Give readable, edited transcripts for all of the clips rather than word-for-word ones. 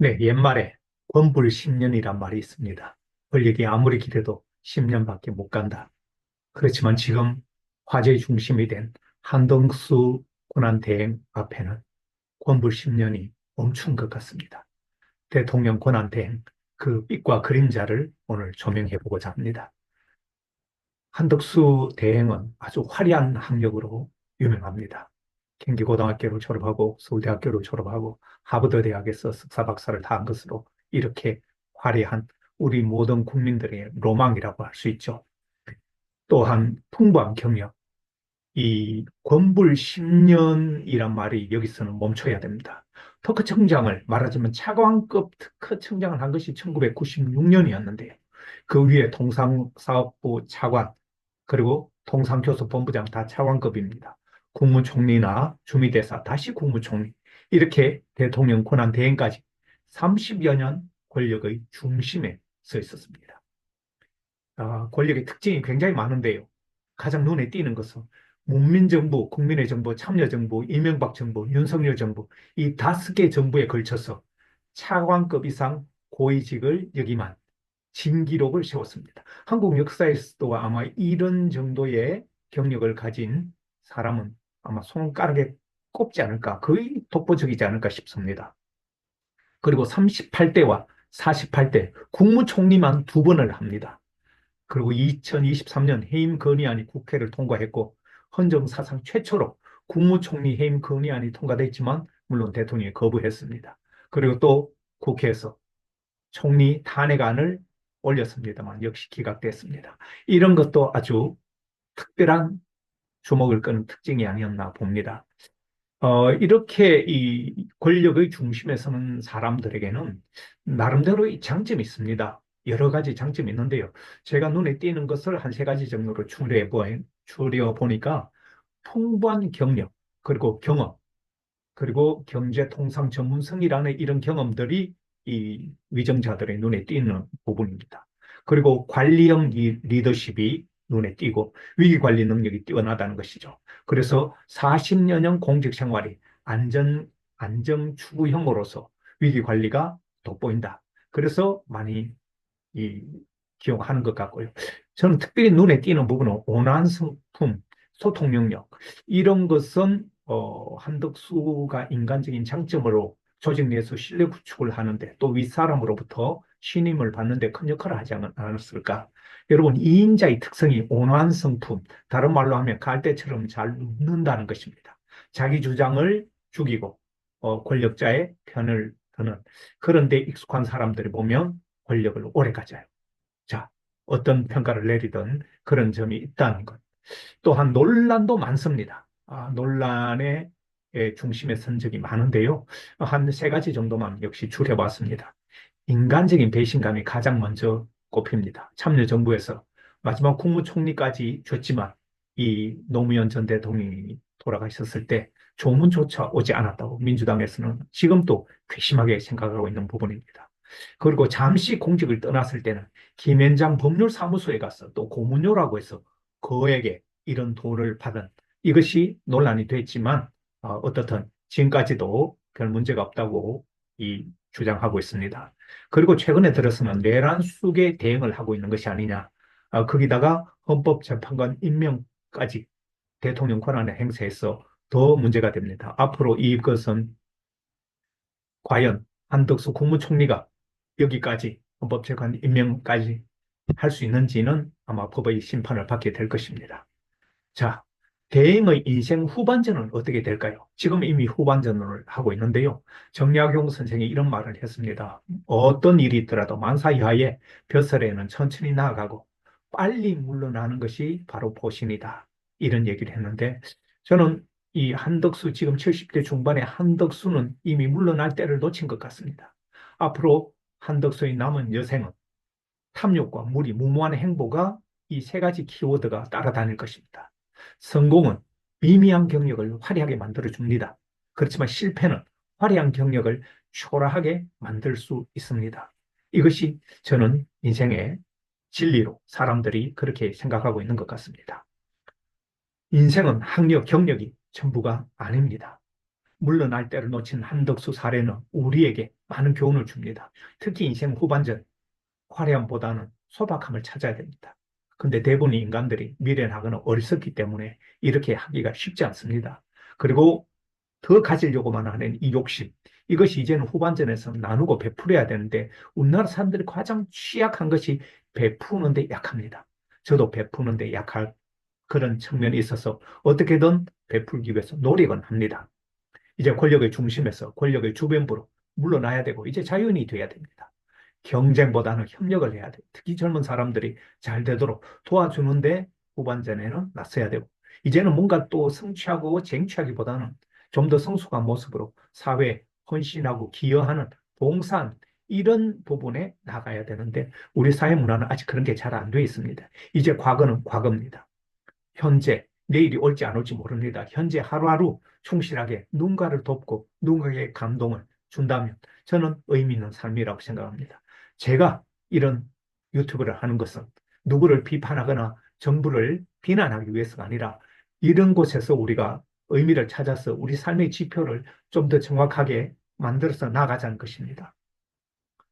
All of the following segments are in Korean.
네, 옛말에 권불 10년이란 말이 있습니다. 권력이 아무리 기대도 10년밖에 못 간다. 그렇지만 지금 화제의 중심이 된 한덕수 권한대행 앞에는 권불 10년이 멈춘 것 같습니다. 대통령 권한대행 그 빛과 그림자를 오늘 조명해 보고자 합니다. 한덕수 대행은 아주 화려한 학력으로 유명합니다. 경기고등학교를 졸업하고 서울대학교를 졸업하고 하버드 대학에서 석사 박사를 다 한 것으로 이렇게 화려한 우리 모든 국민들의 로망이라고 할 수 있죠. 또한 풍부한 경력, 이 권불 10년이란 말이 여기서는 멈춰야 됩니다. 특허청장을 말하자면 차관급 특허청장을 한 것이 1996년이었는데요. 그 위에 통상사업부 차관, 그리고 통상교섭본부장 다 차관급입니다. 국무총리나 주미대사, 다시 국무총리. 이렇게 대통령 권한 대행까지 30여 년 권력의 중심에 서 있었습니다. 권력의 특징이 굉장히 많은데요. 가장 눈에 띄는 것은 문민정부, 국민의 정부, 참여정부, 이명박 정부, 윤석열 정부 이 5개 정부에 걸쳐서 차관급 이상 고위직을 역임한 진기록을 세웠습니다. 한국 역사에서도 아마 이런 정도의 경력을 가진 사람은 아마 손가락에 꼽지 않을까, 거의 독보적이지 않을까 싶습니다. 그리고 38대와 48대 국무총리만 2번을 합니다. 그리고 2023년 해임 건의안이 국회를 통과했고 헌정사상 최초로 국무총리 해임 건의안이 통과됐지만 물론 대통령이 거부했습니다. 그리고 또 국회에서 총리 탄핵안을 올렸습니다만 역시 기각됐습니다. 이런 것도 아주 특별한 주목을 끄는 특징이 아니었나 봅니다. 이렇게 이 권력의 중심에 서는 사람들에게는 나름대로의 장점이 있습니다. 여러 가지 장점이 있는데요. 제가 눈에 띄는 것을 한 세 가지 정도로 추려 보니까 풍부한 경력, 그리고 경험, 그리고 경제통상 전문성이라는 이런 경험들이 이 위정자들의 눈에 띄는 부분입니다. 그리고 관리형 리더십이 눈에 띄고 위기관리 능력이 뛰어나다는 것이죠. 그래서 40여 년 공직 생활이 안정추구형으로서 위기관리가 돋보인다. 그래서 많이 이, 기억하는 것 같고요. 저는 특별히 눈에 띄는 부분은 온화한 성품, 소통 능력, 이런 것은 한덕수가 인간적인 장점으로 조직 내에서 신뢰 구축을 하는데 또 윗사람으로부터 신임을 받는데 큰 역할을 하지 않았을까. 여러분, 이인자의 특성이 온화한 성품, 다른 말로 하면 갈대처럼 잘 눕는다는 것입니다. 자기 주장을 죽이고 권력자의 편을 드는 그런 데 익숙한 사람들이 보면 권력을 오래 가져요. 자, 어떤 평가를 내리든 그런 점이 있다는 것. 또한 논란도 많습니다. 논란의 중심에 선 적이 많은데요. 한 세 가지 정도만 역시 줄여봤습니다. 인간적인 배신감이 가장 먼저 꼽힙니다. 참여정부에서 마지막 국무총리까지 줬지만 이 노무현 전 대통령이 돌아가셨을 때 조문조차 오지 않았다고 민주당에서는 지금도 괘씸하게 생각하고 있는 부분입니다. 그리고 잠시 공직을 떠났을 때는 김현장 법률사무소에 가서 또 고문료라고 해서 그에게 이런 돈을 받은 이것이 논란이 됐지만 어떻든 지금까지도 별 문제가 없다고 주장하고 있습니다. 그리고 최근에 들어서는 내란숙의 대응을 하고 있는 것이 아니냐. 거기다가 헌법재판관 임명까지 대통령 권한을 행사해서 더 문제가 됩니다. 앞으로 이것은 과연 한덕수 국무총리가 여기까지 헌법재판 임명까지 할 수 있는지는 아마 법의 심판을 받게 될 것입니다. 자, 대행의 인생 후반전은 어떻게 될까요? 지금 이미 후반전을 하고 있는데요. 정약용 선생이 이런 말을 했습니다. 어떤 일이 있더라도 만사이하에 벼슬에는 천천히 나아가고 빨리 물러나는 것이 바로 보신이다. 이런 얘기를 했는데 저는 이 한덕수 지금 70대 중반의 한덕수는 이미 물러날 때를 놓친 것 같습니다. 앞으로 한덕수의 남은 여생은 탐욕과 무리, 무모한 행보가 이 세 가지 키워드가 따라다닐 것입니다. 성공은 미미한 경력을 화려하게 만들어 줍니다. 그렇지만 실패는 화려한 경력을 초라하게 만들 수 있습니다. 이것이 저는 인생의 진리로 사람들이 그렇게 생각하고 있는 것 같습니다. 인생은 학력, 경력이 전부가 아닙니다. 물러날 때를 놓친 한덕수 사례는 우리에게 많은 교훈을 줍니다. 특히 인생 후반전, 화려함보다는 소박함을 찾아야 됩니다. 근데 대부분의 인간들이 미련하거나 어리석기 때문에 이렇게 하기가 쉽지 않습니다. 그리고 더 가지려고만 하는 이 욕심, 이것이 이제는 후반전에서 나누고 베풀어야 되는데 우리나라 사람들이 가장 취약한 것이 베푸는데 약합니다. 저도 베푸는데 약할 그런 측면이 있어서 어떻게든 베풀기 위해서 노력은 합니다. 이제 권력의 중심에서 권력의 주변부로 물러나야 되고 이제 자연이 돼야 됩니다. 경쟁보다는 협력을 해야 돼요. 특히 젊은 사람들이 잘 되도록 도와주는데 후반전에는 나서야 되고 이제는 뭔가 또 성취하고 쟁취하기보다는 좀 더 성숙한 모습으로 사회에 헌신하고 기여하는 봉사한 이런 부분에 나가야 되는데 우리 사회 문화는 아직 그런 게 잘 안 돼 있습니다. 이제 과거는 과거입니다. 현재, 내일이 올지 안 올지 모릅니다. 현재 하루하루 충실하게 누군가를 돕고 누군가에게 감동을 준다면 저는 의미 있는 삶이라고 생각합니다. 제가 이런 유튜브를 하는 것은 누구를 비판하거나 정부를 비난하기 위해서가 아니라 이런 곳에서 우리가 의미를 찾아서 우리 삶의 지표를 좀 더 정확하게 만들어서 나가자는 것입니다.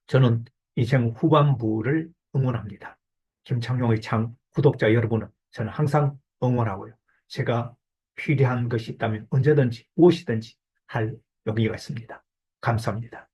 저는 인생 후반부를 응원합니다. 김창룡의 창 구독자 여러분은 저는 항상 응원하고요. 제가 필요한 것이 있다면 언제든지 무엇이든지 할 용의가 있습니다. 감사합니다.